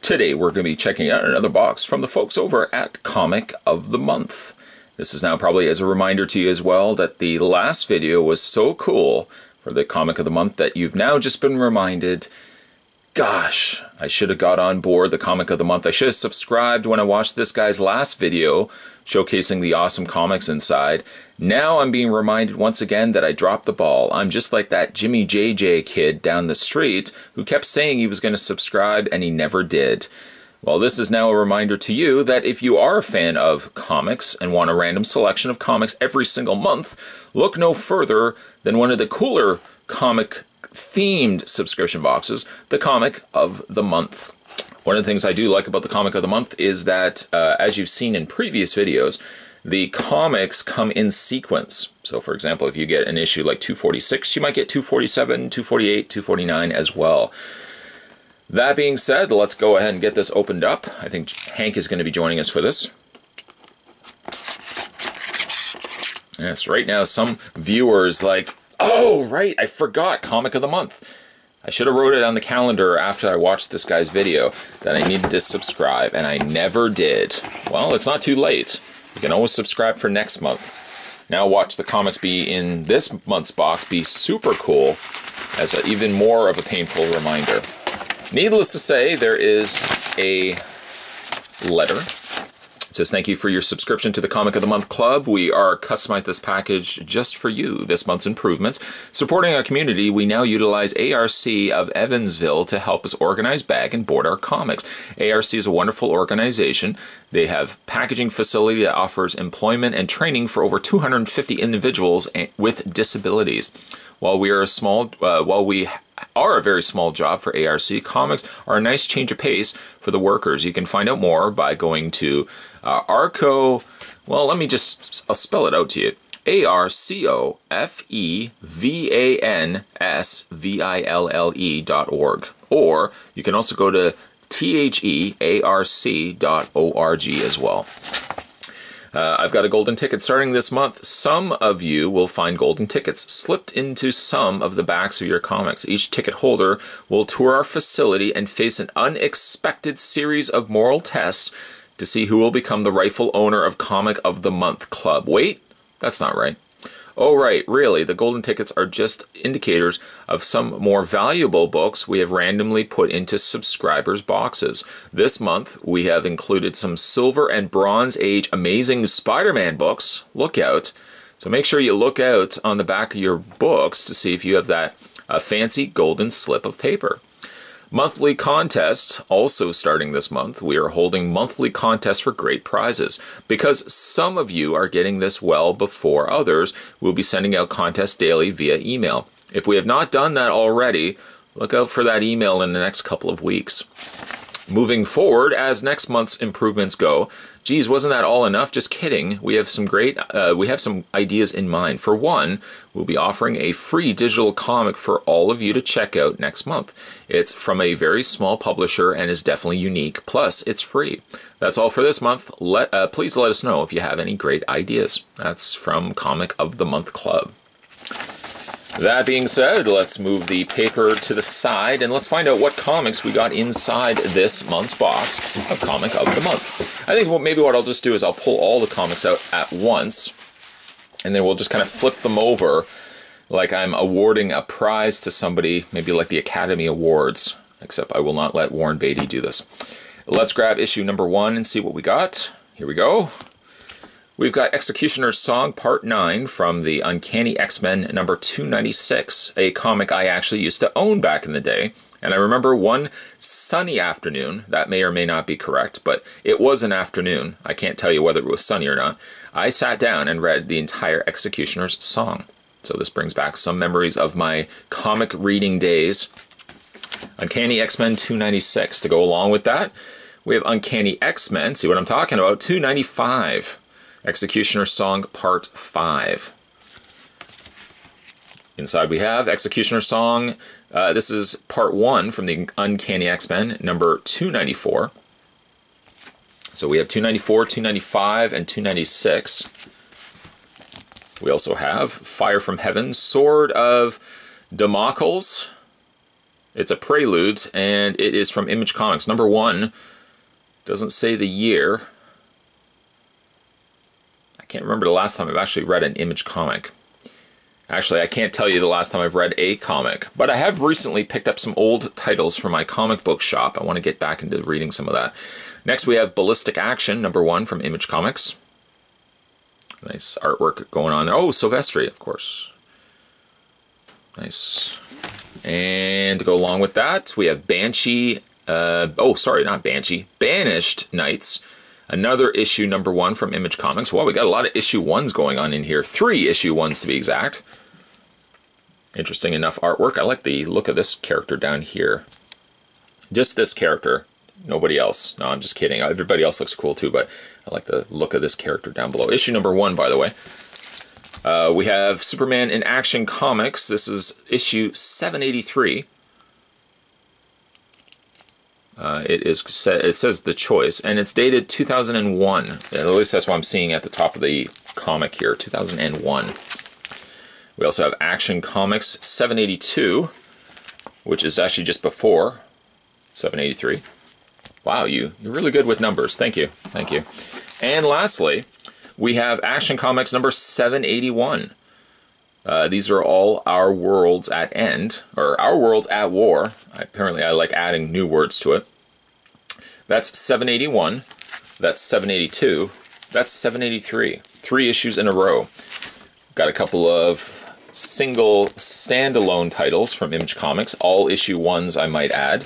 Today we're going to be checking out another box from the folks over at Comic of the Month. This is now probably as a reminder to you as well that the last video was so cool for the Comic of the Month that you've now just been reminded, gosh, I should have got on board the Comic of the Month. I should have subscribed when I watched this guy's last video showcasing the awesome comics inside. Now I'm being reminded once again that I dropped the ball. I'm just like that Jimmy JJ kid down the street who kept saying he was going to subscribe and he never did. Well, this is now a reminder to you that if you are a fan of comics and want a random selection of comics every single month, look no further than one of the cooler comic themed subscription boxes, the Comic of the Month. One of the things I do like about the Comic of the Month is that, as you've seen in previous videos, the comics come in sequence. So for example, if you get an issue like 246, you might get 247, 248, 249 as well. That being said, let's go ahead and get this opened up. I think Hank is going to be joining us for this. Yes, right now some viewers like, oh, right, I forgot Comic of the Month. I should have wrote it on the calendar after I watched this guy's video that I needed to subscribe, and I never did. Well, it's not too late. You can always subscribe for next month. Now watch the comics be in this month's box be super cool as even more of a painful reminder. Needless to say, there is a letter. It says, thank you for your subscription to the Comic of the Month Club. We are customized this package just for you. This month's improvements. Supporting our community, we now utilize ARC of Evansville to help us organize, bag, and board our comics. ARC is a wonderful organization. They have packaging facility that offers employment and training for over 250 individuals with disabilities. While we are a very small job for ARC, comics are a nice change of pace for the workers. You can find out more by going to Arco, well, I'll spell it out to you. ARCOFEVANSVILLE.org. Or you can also go to THEARC.org as well. I've got a golden ticket starting this month. Some of you will find golden tickets slipped into some of the backs of your comics. Each ticket holder will tour our facility and face an unexpected series of moral tests to see who will become the rightful owner of Comic of the Month Club. Wait, that's not right. Oh, right, really, the golden tickets are just indicators of some more valuable books we have randomly put into subscribers' boxes. This month, we have included some Silver and Bronze Age Amazing Spider-Man books. Look out. So make sure you look out on the back of your books to see if you have that fancy golden slip of paper. Monthly contests, also starting this month. We are holding monthly contests for great prizes. Because some of you are getting this well before others, we'll be sending out contests daily via email. If we have not done that already, look out for that email in the next couple of weeks. Moving forward, as next month's improvements go, geez, wasn't that all enough? Just kidding. We have some ideas in mind. For one, we'll be offering a free digital comic for all of you to check out next month. It's from a very small publisher and is definitely unique. Plus, it's free. That's all for this month. Please let us know if you have any great ideas. That's from Comic of the Month Club. That being said, let's move the paper to the side and let's find out what comics we got inside this month's box of Comic of the Month. I think maybe what I'll just do is I'll pull all the comics out at once and then we'll just kind of flip them over like I'm awarding a prize to somebody, maybe like the Academy Awards, except I will not let Warren Beatty do this. Let's grab issue number 1 and see what we got. Here we go. We've got Executioner's Song Part 9 from the Uncanny X-Men number 296, a comic I actually used to own back in the day. And I remember one sunny afternoon, that may or may not be correct, but it was an afternoon, I can't tell you whether it was sunny or not, I sat down and read the entire Executioner's Song. So this brings back some memories of my comic reading days. Uncanny X-Men 296. To go along with that, we have Uncanny X-Men, see what I'm talking about, 295. Executioner's Song Part 5. Inside we have Executioner's Song. This is Part 1 from the Uncanny X-Men, number 294. So we have 294, 295, and 296. We also have Fire from Heaven, Sword of Damocles, It's a Prelude, and it is from Image Comics. #1. Doesn't say the year. I can't remember the last time I've actually read an Image comic. Actually, I can't tell you the last time I've read a comic, but I have recently picked up some old titles from my comic book shop. I want to get back into reading some of that. Next, we have Ballistic Action, #1 from Image Comics. Nice artwork going on there. Oh, Silvestri, of course. Nice. And to go along with that, we have Banshee. Not Banshee. Banished Knights. Another issue #1 from Image Comics. Wow, we got a lot of issue 1s going on in here. 3 issue 1s to be exact. Interesting enough artwork. I like the look of this character down here. Just this character. Nobody else. No, I'm just kidding. Everybody else looks cool too, but I like the look of this character down below. Issue #1, by the way. We have Superman in Action Comics. This is issue 783. It says The Choice, and it's dated 2001. At least that's what I'm seeing at the top of the comic here, 2001. We also have Action Comics 782, which is actually just before 783. Wow, you're really good with numbers. Thank you. Thank you. And lastly, we have Action Comics number 781. These are all Our Worlds at End, or Our Worlds at War. Apparently I like adding new words to it. That's 781. That's 782. That's 783. 3 issues in a row. Got a couple of single standalone titles from Image Comics, all issue 1s I might add.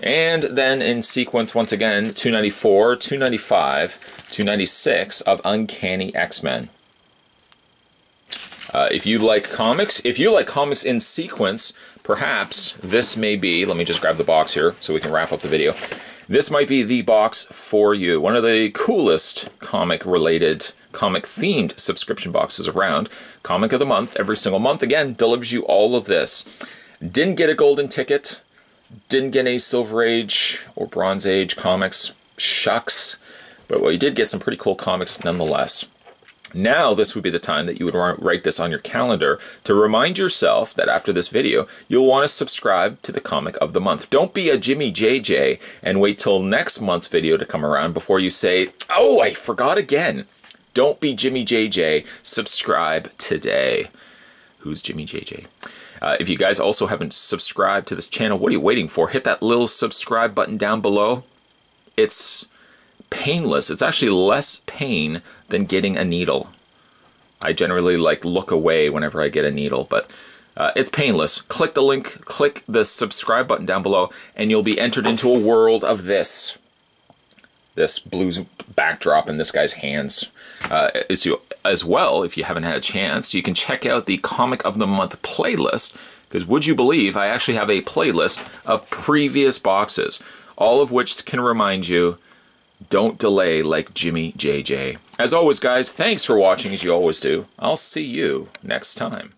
And then in sequence, once again, 294, 295, 296 of Uncanny X-Men. If you like comics in sequence, perhaps this may be, let me just grab the box here so we can wrap up the video. This might be the box for you. One of the coolest comic-themed subscription boxes around. Comic of the month, every single month, again, delivers you all of this. Didn't get a golden ticket, didn't get any Silver Age or Bronze Age comics, shucks, but well, you did get some pretty cool comics nonetheless. Now this would be the time that you would write this on your calendar to remind yourself that after this video, you'll want to subscribe to the comic of the month. Don't be a Jimmy JJ and wait till next month's video to come around before you say, oh, I forgot again. Don't be Jimmy JJ. Subscribe today. Who's Jimmy JJ? If you guys also haven't subscribed to this channel, what are you waiting for? Hit that little subscribe button down below. It's painless. It's actually less pain than getting a needle. I generally look away whenever I get a needle, but it's painless. Click the link, click the subscribe button down below, and you'll be entered into a world of this blue backdrop in this guy's hands. As well, if you haven't had a chance, you can check out the Comic of the Month playlist, because would you believe I actually have a playlist of previous boxes, all of which can remind you, don't delay like Jimmy JJ. As always, guys, thanks for watching as you always do. I'll see you next time.